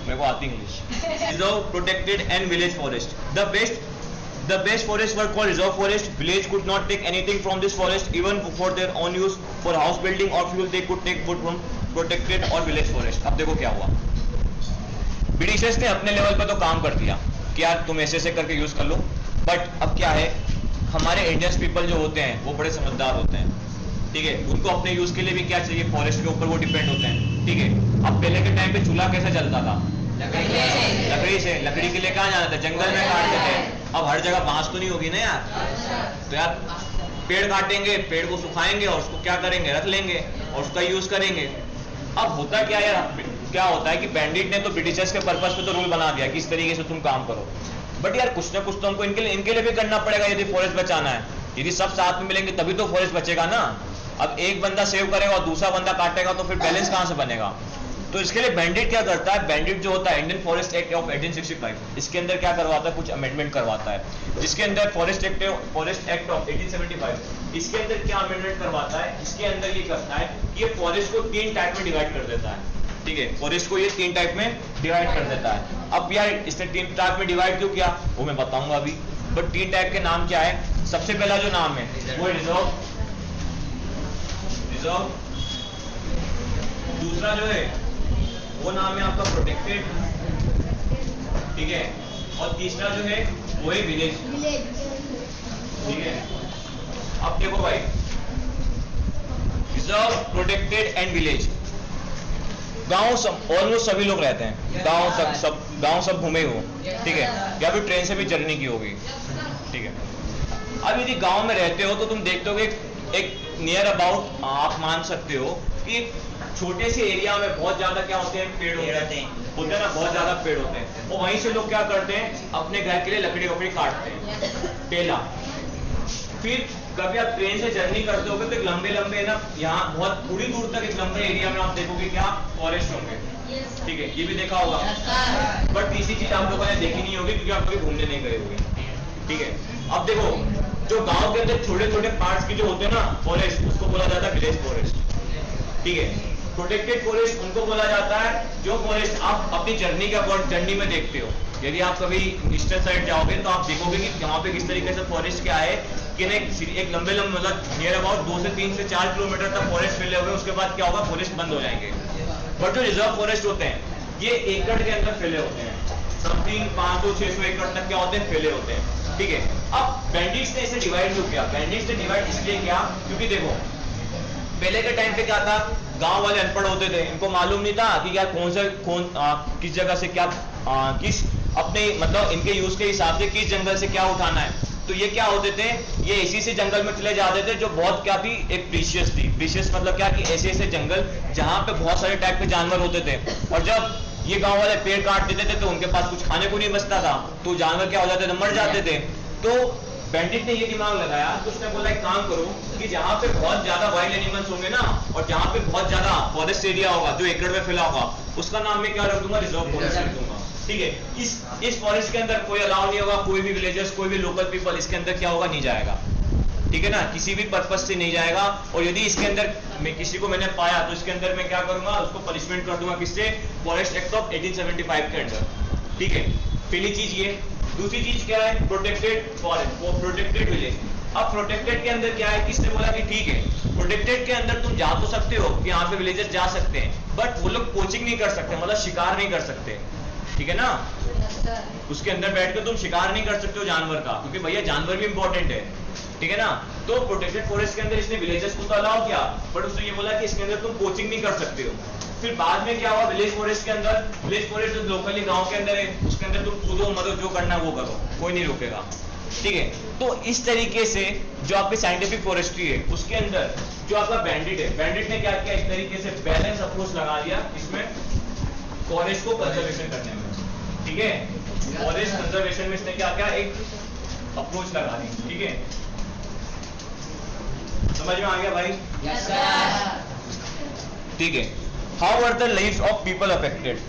मेरे को आती English, reserve, protected and village forest. The best forests were called reserve forest. Village could not take anything from this forest, even for their own use, for house building or fuel. They could take wood from protected or village forest. अब देखो क्या हुआ, Britishers ने अपने level पर तो काम कर दिया कि यार तुम ऐसे करके यूज कर लो, बट अब क्या है, हमारे इंडियंस पीपल जो होते हैं वो बड़े समझदार होते हैं, ठीक है, उनको अपने यूज के लिए भी क्या चाहिए, फॉरेस्ट के ऊपर वो डिपेंड होते हैं, ठीक है। अब पहले के टाइम पे चूल्हा कैसे चलता था, लकड़ी से, लकड़ी के लिए कहाँ जाना था, जंगल में काटते थे। अब हर जगह बांस तो नहीं होगी ना यार, तो यार पेड़ काटेंगे, पेड़ को सुखाएंगे और उसको क्या करेंगे, रख लेंगे और उसका यूज करेंगे। अब होता क्या यार, क्या होता है कि बैंडिट ने तो ब्रिटिशर्स के पर्पस पे तो रूल बना दिया कि इस तरीके से तुम काम करो, बट यार कुछ ना कुछ तो हमको इनके लिए भी करना पड़ेगा यदि फॉरेस्ट बचाना है। यदि सब साथ में मिलेंगे तभी तो फॉरेस्ट बचेगा ना। अब एक बंदा सेव करेगा और दूसरा बंदा काटेगा तो फिर बैलेंस कहां से बनेगा। तो इसके लिए बैंडिट क्या करता है, बैंडिट जो होता है इंडियन फॉरेस्ट एक्ट ऑफ 1865, इसके अंदर क्या करवाता है, कुछ अमेंडमेंट करवाता है, जिसके अंदर फॉरेस्ट एक्ट ऑफ 1875, इसके अंदर क्या अमेंडमेंट करवाता है, इसके अंदर ये करता है कि ये फॉरेस्ट को 3 टाइप में डिवाइड कर देता है, ठीक है, फॉरेस्ट को ये 3 टाइप में डिवाइड कर देता है। अब यार इसने 3 टाइप में डिवाइड क्यों किया वो मैं बताऊंगा अभी, बट 3 टाइप के नाम क्या है। सबसे पहला जो नाम है वो है रिजर्व, दूसरा जो है वो नाम है आपका प्रोटेक्टेड, ठीक है, और तीसरा जो है वो है विलेज, ठीक है। अब देखो भाई, रिजर्व, प्रोटेक्टेड एंड विलेज, गांव सब ऑलमोस्ट सभी लोग रहते हैं, गांव सब घूमे हो, ठीक है, या फिर ट्रेन से भी जर्नी की होगी, ठीक है। अब यदि गांव में रहते हो तो तुम देखते हो एक नियर अबाउट आप मान सकते हो कि छोटे से एरिया में बहुत ज्यादा क्या होते हैं, पेड़ होते हैं ना, बहुत ज्यादा पेड़ होते हैं, और वहीं से लोग क्या करते हैं, अपने घर के लिए लकड़ी वकड़ी काटते हैं, पहला। फिर कभी आप ट्रेन से जर्नी करते होगे तो लंबे ना, यहाँ बहुत थोड़ी दूर तक एक लंबे एरिया में आप देखोगे क्या, फॉरेस्ट होंगे, ठीक है, ये भी देखा होगा, बट तीसरी चीज आप लोगों ने देखी नहीं होगी क्योंकि आप कभी घूमने नहीं गए होंगे, ठीक है। अब देखो जो गांव के अंदर छोटे छोटे पार्ट्स की जो होते हैं ना फॉरेस्ट, उसको बोला जाता है विलेज फॉरेस्ट, ठीक है। प्रोटेक्टेड फॉरेस्ट उनको बोला जाता है जो फॉरेस्ट आप अपनी जर्नी में देखते हो। यदि आप कभी ईस्टर्न साइड जाओगे तो आप देखोगे कि यहाँ पे किस तरीके से फॉरेस्ट क्या है एक लंबे मतलब नियर अबाउट 2 से 3 से 4 किलोमीटर तक फॉरेस्ट फैले हुए, उसके बाद क्या होगा, फॉरेस्ट बंद हो जाएंगे। बट जो रिजर्व फॉरेस्ट होते हैं ये एकड़ के अंदर फैले होते हैं, समथिंग 500-600 एकड़ तक क्या होते हैं, फैले होते हैं, ठीक है। अब बैंडिट्स ने इसे डिवाइड क्यों किया? बैंडिट्स ने डिवाइड इसलिए किया क्योंकि देखो पहले के टाइम पे क्या था, गांव वाले अनपढ़ होते थे, इनको मालूम नहीं था कि क्या किस जगह से क्या किस अपने मतलब इनके यूज के हिसाब से किस जंगल से क्या उठाना है। तो ये क्या होते थे, ये ऐसी से जंगल में चले जाते थे जो बहुत क्या थी, एक प्रीशियस थी। प्रीशियस मतलब क्या कि ऐसे ऐसे जंगल जहां पे बहुत सारे टाइप के जानवर होते थे, और जब ये गांव वाले पेड़ काट देते थे तो उनके पास कुछ खाने को नहीं बचता था, तो जानवर क्या हो जाते थे, मर जाते थे। तो बैंडिट ने ये दिमाग लगाया, तो उसने बोला एक काम करो कि जहां पे बहुत ज्यादा वाइल्ड एनिमल्स होंगे ना, और जहां पे बहुत ज्यादा फॉरेस्ट एरिया होगा जो एकड़ में फैला होगा, उसका नाम मैं क्या रख दूंगा, रिजर्व फॉरेस्ट रख दूंगा, ठीक है। इस फॉरेस्ट के अंदर कोई अलाउ नहीं होगा, कोई भी विलेजर्स, कोई भी लोकल पीपल इसके अंदर क्या होगा, नहीं जाएगा, ठीक है ना, किसी भी पर्पज से नहीं जाएगा। और यदि इसके अंदर किसी को मैंने पाया तो इसके अंदर मैं क्या करूंगा, उसको पनिशमेंट कर दूंगा, किससे, फॉरेस्ट एक्ट ऑफ 1875 के अंदर, ठीक है। पहली चीज ये। दूसरी चीज क्या है, प्रोटेक्टेड फॉरेस्ट, वो प्रोटेक्टेड विलेज। अब प्रोटेक्टेड के अंदर क्या है, किसने बोला कि ठीक है प्रोटेक्टेड के अंदर तुम जा तो सकते हो कि यहाँ पे विलेजर्स जा सकते हैं, बट वो लोग पोचिंग नहीं कर सकते, मतलब शिकार नहीं कर सकते, ठीक है ना। उसके अंदर बैठकर तुम शिकार नहीं कर सकते हो जानवर का, क्योंकि भैया जानवर भी इंपॉर्टेंट है, ठीक है ना। तो प्रोटेक्टेड फॉरेस्ट के अंदर इसने विलेजर्स को तो अलाउ किया, बट उसने ये बोला कि इसके अंदर तुम कोचिंग नहीं कर सकते हो। फिर बाद में क्या हुआ, विलेज फॉरेस्ट के अंदर, विलेज फॉरेस्ट जो लोकली गांव के अंदर है, उसके अंदर तुम कूदो मरो, जो करना है वो करो, कोई नहीं रोकेगा, ठीक है। तो इस तरीके से जो आपकी साइंटिफिक फॉरेस्ट्री है उसके अंदर जो आपका बैंडिट है, बैंडिट ने क्या किया, इस तरीके से बैलेंस अप्रोच लगा दिया इसमें फॉरेस्ट को कंजर्वेशन करने में, ठीक है। फॉरेस्ट कंजर्वेशन में इसने क्या किया, एक अप्रोच लगा दी, ठीक है। समझ में आ गया भाई? Yes sir. ठीक है। How are the lives of people affected?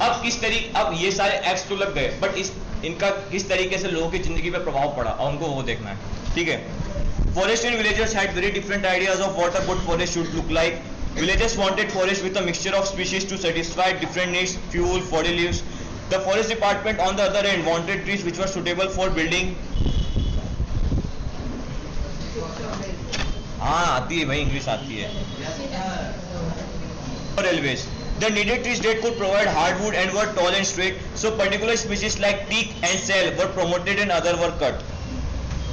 अब किस तरीके, अब ये सारे एक्ट्स तो लग गए, बट इनका किस तरीके से लोगों की जिंदगी पे प्रभाव पड़ा, और उनको वो देखना है, ठीक है। Forest and villagers had very different ideas of what a good forest should look like. Villagers wanted forest with a mixture of species to satisfy different needs, fuel, fodder leaves. The forest department, on the other hand, wanted trees which were suitable for building. हाँ आती है भाई, English आती है. Railways. The needed trees that could provide hardwood and were tall and straight. So particular species like teak and sal were promoted and other were cut.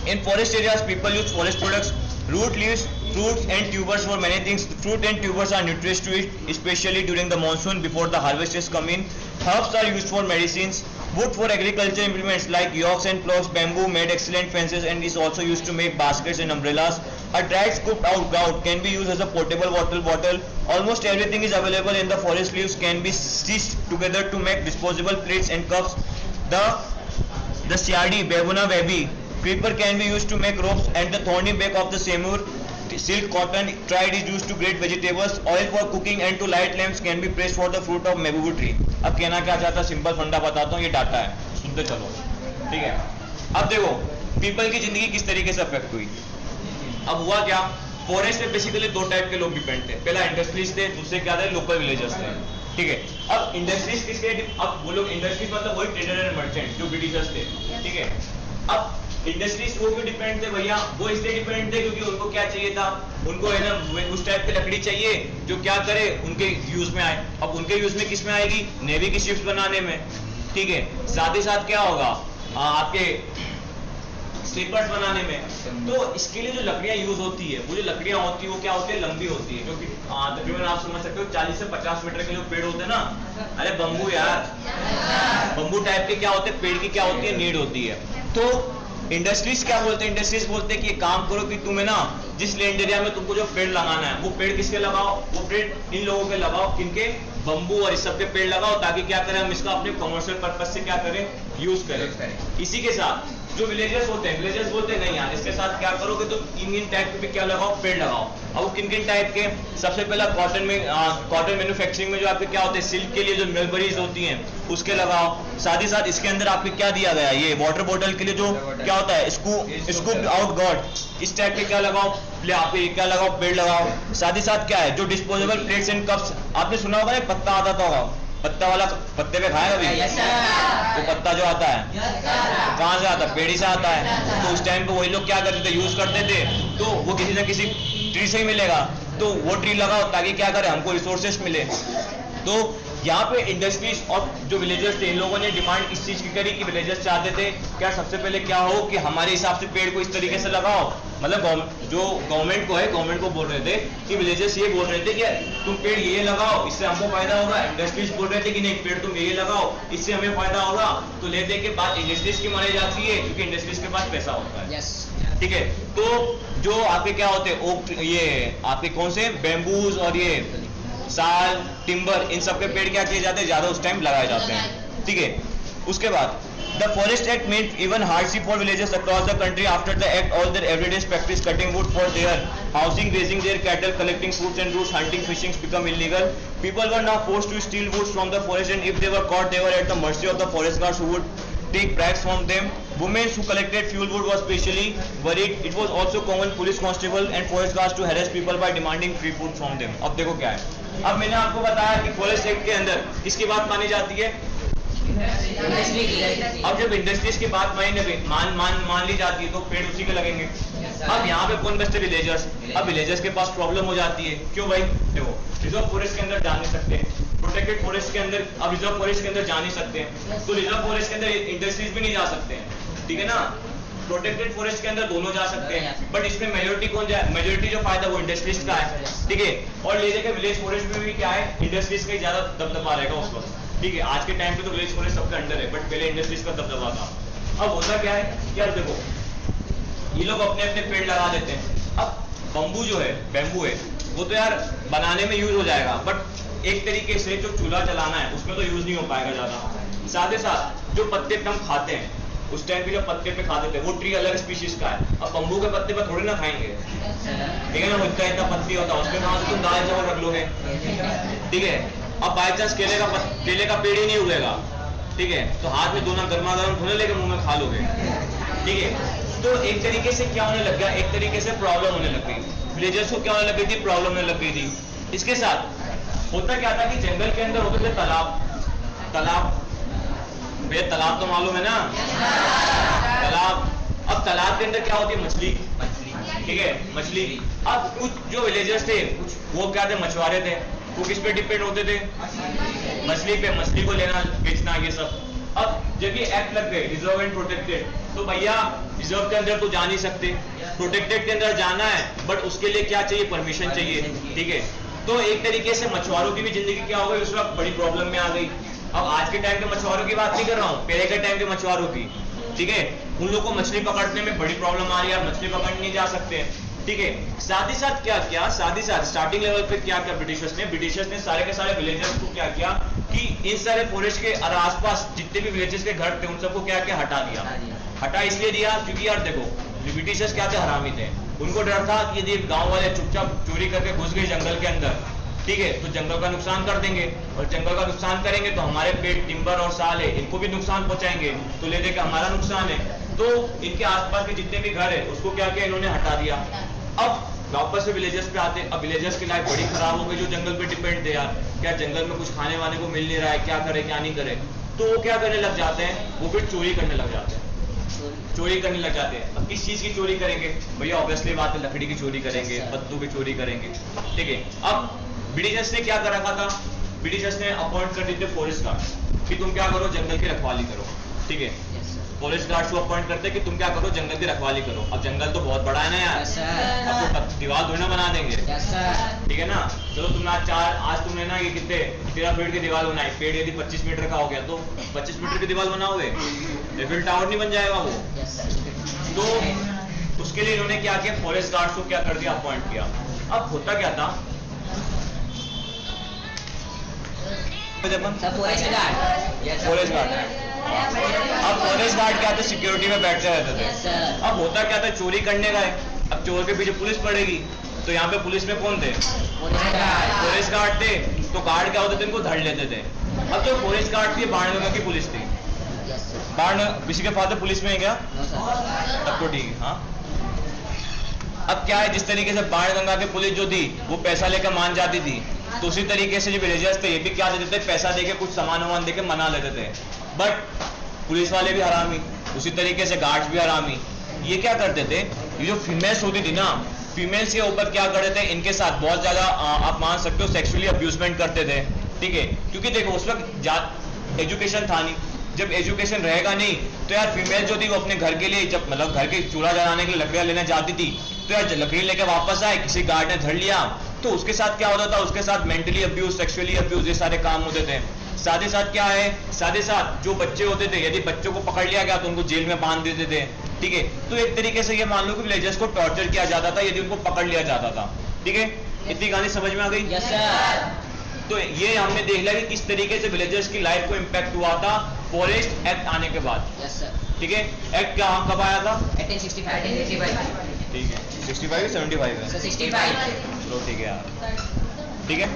In forest areas, people use forest products, root, leaves, fruits and tubers for many things. Fruit and tubers are nutritious to eat, especially during the monsoon before the harvesters come in. Herbs are used for medicines. Wood for agriculture implements like yokes and plows. Bamboo made excellent fences and is also used to make baskets and umbrellas. A dried scooped out grout can be used as a portable water bottle. Almost everything is available in the forest. Leaves can be stitched together to make disposable plates and cups. The Siadi, Babuna baby, creeper can be used to make ropes, and the thorny bark of the samur, silk, cotton, dried is used to grate vegetables. Oil for cooking and to light lamps can be pressed for the fruit of mebubu tree. अब कहना क्या चाहता है, simple फंडा बताता हूँ, ये data है, सुनते चलो, ठीक है। अब देखो पीपल की जिंदगी किस तरीके से अफेक्ट हुई। अब हुआ क्या, फॉरेस्ट में बेसिकली दो टाइप के लोग डिपेंड थे, पहला इंडस्ट्रीज थे, दूसरे क्या थे, लोकल विलेजर्स थे, ठीक है। अब इंडस्ट्रीज किसके, अब वो लोग इंडस्ट्रीज मतलब वही ट्रेडर एंड मर्चेंट जो ब्रिटिशर्स थे, ठीक है। अब इंडस्ट्रीज वो क्यों डिपेंड थे भैया, वो इसलिए डिपेंड थे क्योंकि उनको क्या चाहिए था, उनको है ना उस टाइप की लकड़ी चाहिए जो क्या करे, उनके यूज में आए। अब उनके यूज में किस में आएगी, नेवी की शिप्स बनाने में, ठीक है। साथ ही साथ क्या होगा, आपके स्लीपर्स बनाने में। तो इसके लिए जो लकड़ियां यूज होती है, वो जो लकड़ियां होती है वो क्या होती है, लंबी होती है, जो कि तकरीबन आप समझ सकते हो 40 से 50 मीटर के जो पेड़ होते हैं ना, अरे बम्बू यार, बम्बू टाइप के क्या होते हैं पेड़ की, क्या होती है, नीड होती है। तो इंडस्ट्रीज क्या बोलते हैं, इंडस्ट्रीज बोलते हैं कि ये काम करो कि तुम्हें ना जिस लैंड एरिया में तुमको जो पेड़ लगाना है, वो पेड़ किसके लगाओ, वो पेड़ इन लोगों के लगाओ, किनके, बम्बू और इस सब के पेड़ लगाओ, ताकि क्या करें हम इसका अपने कमर्शियल पर्पज से क्या करें, यूज करें। इसी के साथ जो विलेजर्स होते हैं, विलेजर्स बोलते हैं नहीं यार, इसके साथ क्या करो कि तुम इन टाइप के भी क्या लगाओ, पेड़ लगाओ। अब वो किन किन टाइप के, सबसे पहला कॉटन में, कॉटन मैन्युफैक्चरिंग में जो आपके क्या होते हैं, सिल्क के लिए जो मलबरीज होती हैं उसके लगाओ। साथ ही साथ इसके अंदर आपके क्या दिया गया है, ये वाटर बॉटल के लिए जो क्या होता है, स्कूप आउट गॉड, इस टाइप के क्या लगाओ, आपके क्या लगाओ, पेड़ लगाओ। साथ ही साथ क्या है, जो डिस्पोजेबल प्लेट्स एंड कप्स, आपने सुना होगा ना पत्ता आता था होगा, पत्ता वाला पत्ते पे खाया कभी? वो पत्ता जो आता है तो कहाँ से आता है? पेड़ी से आता है। तो उस टाइम पे वही लोग क्या करते थे, यूज करते थे, तो वो किसी न किसी ट्री से ही मिलेगा, तो वो ट्री लगाओ ताकि क्या करे, हमको रिसोर्सेस मिले। तो यहाँ पे इंडस्ट्रीज और जो विलेजर्स थे, इन लोगों ने डिमांड इस चीज की करी कि विलेजर्स चाहते थे क्या सबसे पहले क्या हो कि हमारे हिसाब से पेड़ को इस तरीके से लगाओ, मतलब जो गवर्नमेंट को है, गवर्नमेंट को बोल रहे थे कि विलेजर्स ये बोल रहे थे कि तुम पेड़ ये लगाओ इससे हमको फायदा होगा, इंडस्ट्रीज बोल रहे थे कि नहीं पेड़ तुम ये लगाओ इससे हमें फायदा होगा। तो लेने के बाद इंडस्ट्रीज की मानी जाती है क्योंकि इंडस्ट्रीज के पास पैसा होता है। ठीक है, तो जो आपके क्या होते हैं ओक, ये आपके कौन से बेम्बूज और ये साल, टिम्बर, इन सब के पेड़ क्या किए जाते हैं, ज्यादा उस टाइम लगाए जाते हैं। ठीक है, उसके बाद the forest act made even hardship for villages across the country. After the act all their everyday practice cutting wood for their housing, raising their cattle, collecting fruits and roots, hunting, fishing become illegal. People were now forced to steal woods from the forest, and if they were caught they were at the mercy of the forest guards who would take bribes from them. Women who collected fuel wood was specially worried. It was also common police constable and forest guards to harass people by demanding free food from them. अब देखो क्या है, अब मैंने आपको बताया कि forest act के अंदर किसकी बात मानी जाती है? अब जब इंडस्ट्रीज की बात मान ली जाती है तो पेड़ उसी के लगेंगे। अब यहाँ पे कौन बचते? विलेजर्स। अब विलेजर्स के पास प्रॉब्लम हो जाती है, क्यों भाई? देखो रिजर्व फॉरेस्ट के अंदर जा नहीं सकते, प्रोटेक्टेड फॉरेस्ट के अंदर, अब रिजर्व फॉरेस्ट के अंदर जा नहीं सकते, तो रिजर्व फॉरेस्ट के अंदर इंडस्ट्रीज भी नहीं जा सकते, ठीक है ना। प्रोटेक्टेड फॉरेस्ट के अंदर दोनों जा सकते हैं, बट इसमें मेजोरिटी कौन जाए? मेजोरिटी जो फायदा वो इंडस्ट्रीज का है, ठीक है। और ले जाके विलेज फॉरेस्ट में भी क्या है, इंडस्ट्रीज का ही ज्यादा दबदबा रहेगा उस वक्त, ठीक है। आज के टाइम पे तो विलेज फॉरेस्ट सबके अंडर है, बट पहले इंडस्ट्रीज का दबदबा था। अब होता क्या है यार, देखो ये लोग अपने अपने पेड़ लगा देते हैं। अब बम्बू जो है, बैम्बू है, वो तो यार बनाने में यूज हो जाएगा, बट एक तरीके से जो चूल्हा चलाना है उसमें तो यूज नहीं हो पाएगा ज्यादा। साथ ही साथ जो पत्ते पे हम खाते हैं, उस टाइम पे जो पत्ते पे खाते थे वो ट्री अलग स्पीशीज का है। अब बम्बू के पत्ते पे थोड़ी ना खाएंगे, ठीक है ना, इतना इतना पत्ती होता है, उसमें कहाँ से तुम दाल चावल रख लोगे, ठीक है। अब बाई चांस केले का पेड़ ही नहीं उगेगा, ठीक है, तो हाथ में दोना गर्मा गर्म धोने लेके मुंह में खा लोगे, ठीक है। तो एक तरीके से क्या होने लग गया, एक तरीके से प्रॉब्लम होने लग गई विलेजर्स को, क्या होने लग गई थी, प्रॉब्लम होने लग गई थी। इसके साथ होता क्या था कि जंगल के अंदर होते थे तालाब, भैया तालाब तो मालूम है ना, तालाब। अब तालाब के अंदर क्या होती है, मछली, ठीक है, मछली। अब कुछ जो विलेजर्स थे, कुछ वो क्या थे, मछुआरे थे, वो किस पे डिपेंड होते थे, मछली पे, मछली को लेना बेचना ये सब। अब जब ये एक्ट लग गए रिजर्व एंड प्रोटेक्टेड, तो भैया रिजर्व के अंदर तो जा नहीं सकते, प्रोटेक्टेड के अंदर जाना है, बट उसके लिए क्या चाहिए, परमिशन चाहिए, ठीक है। तो एक तरीके से मछुआरों की भी जिंदगी क्या हो गई, उस वक्त बड़ी प्रॉब्लम में आ गई। अब आज के टाइम के मछुआरों की बात नहीं कर रहा हूँ, पहले के टाइम के मछुआरों की, ठीक है। उन लोगों को मछली पकड़ने में बड़ी प्रॉब्लम आ रही है, मछली पकड़ने नहीं जा सकते, ठीक है। साथ ही साथ क्या किया, साथ ही साथ स्टार्टिंग लेवल पे क्या किया ब्रिटिशर्स ने सारे के सारे विलेजर्स को क्या किया कि इन सारे फॉरेस्ट के और आसपास जितने भी विलेजेस के घर थे उन सबको क्या क्या हटा दिया। हटा इसलिए दिया क्योंकि यार देखो ब्रिटिशर्स क्या थे, हरामी थे, उनको डर था कि यदि गांव वाले चुपचाप चोरी करके घुस गए जंगल के अंदर, ठीक है, तो जंगल का नुकसान कर देंगे, और जंगल का नुकसान करेंगे तो हमारे पेड़, टिम्बर और साल है, इनको भी नुकसान पहुंचाएंगे, तो ले दे के हमारा नुकसान है। तो इनके आसपास के जितने भी घर है उसको क्या किया इन्होंने, हटा दिया। अब वापस से विलेजर्स पे आते, अब विलेजर्स की लाइफ बड़ी खराब हो गई, जो जंगल पे डिपेंड थे यार, क्या जंगल में कुछ खाने वाने को मिल नहीं रहा है, क्या करे क्या नहीं करे, तो वो क्या करने लग जाते हैं, वो फिर चोरी करने लग जाते हैं, चोरी करने लग जाते हैं। अब किस चीज की चोरी करेंगे भैया, ऑब्वियसली बात है लकड़ी की चोरी करेंगे, पत्तों की चोरी करेंगे, ठीक है। अब ब्रिटिशर्स ने क्या कर रखा था, ब्रिटिशर्स ने अपॉइंट कर दिए थे फॉरेस्ट गार्ड कि तुम क्या करो, जंगल की रखवाली करो, ठीक है। फॉरेस्ट गार्ड्स को अपॉइंट करते कि तुम क्या करो, जंगल की रखवाली करो। अब जंगल तो बहुत बड़ा है ना यार, अब तो दीवार थोड़ी ना बना देंगे, ठीक है ना। चलो तुमने आज तुमने ना ये कितने 13 फीट की दीवार बनाई, पेड़ यदि 25 मीटर का हो गया तो 25 मीटर की दीवार बनाओगे, एफिल टावर नहीं बन जाएगा वो। तो उसके लिए इन्होंने क्या किया, फॉरेस्ट गार्ड्स को क्या कर दिया, अपॉइंट किया। अब होता क्या था, फॉरेस्ट गार्ड, अब फॉरेस्ट गार्ड क्या थे, सिक्योरिटी में बैठते रहते थे। अब होता क्या था, चोरी करने का है, अब चोर के पीछे पुलिस पड़ेगी, तो यहाँ पे पुलिस में कौन थे, फॉरेस्ट गार्ड थे, तो गार्ड क्या होते थे, इनको धड़ लेते थे। अब जो फॉरेस्ट गार्ड थी बाणगंगा की पुलिस थी, किसी के फादर पुलिस में है क्या, तब तो ठीक है, हाँ। अब क्या है, जिस तरीके से बाणगंगा की पुलिस जो थी वो पैसा लेकर मान जाती थी, तो उसी तरीके से जो विलेजर्स थे ये भी क्या देते थे, पैसा देके कुछ सामान वामान देके मना लेते थे। बट पुलिस वाले भी हरामी, उसी तरीके से गार्ड्स भी हरामी। ये क्या करते थे, ये जो फीमेल्स होती थी ना, फीमेल्स के ऊपर क्या करते थे, इनके साथ बहुत ज्यादा आप मान सकते हो सेक्सुअली अब्यूजमेंट करते थे। ठीक है, क्योंकि देखो उस वक्त एजुकेशन था नहीं, जब एजुकेशन रहेगा नहीं तो यार फीमेल जो थी वो अपने घर के लिए, जब मतलब घर के चूल्हा जलाने के लिए लकड़ियां लेने जाती थी, तो यार लकड़ी लेके वापस आए, किसी गार्ड ने धर लिया तो उसके साथ क्या होता था, उसके साथ मेंटली अब्यूज, सेक्सुअली अब्यूज, ये सारे काम होते थे। साथ ही साथ क्या है, साथ ही साथ जो बच्चे होते थे, यदि बच्चों को पकड़ लिया गया तो उनको जेल में बांध देते थे। ठीक है, तो एक तरीके से ये मान लो कि विलेजर्स को टॉर्चर किया जाता था यदि उनको पकड़ लिया जाता था। ठीक है, इतनी कहानी समझ में आ गई? Yes sir. तो ये हमने देख लिया कि किस तरीके से विलेजर्स की लाइफ को इम्पैक्ट हुआ था फॉरेस्ट एक्ट आने के बाद। Yes sir. ठीक है, एक्ट क्या कब आया था? 1865। ठीक है, 65 या 75 है? 65। चलो ठीक है यार, ठीक है।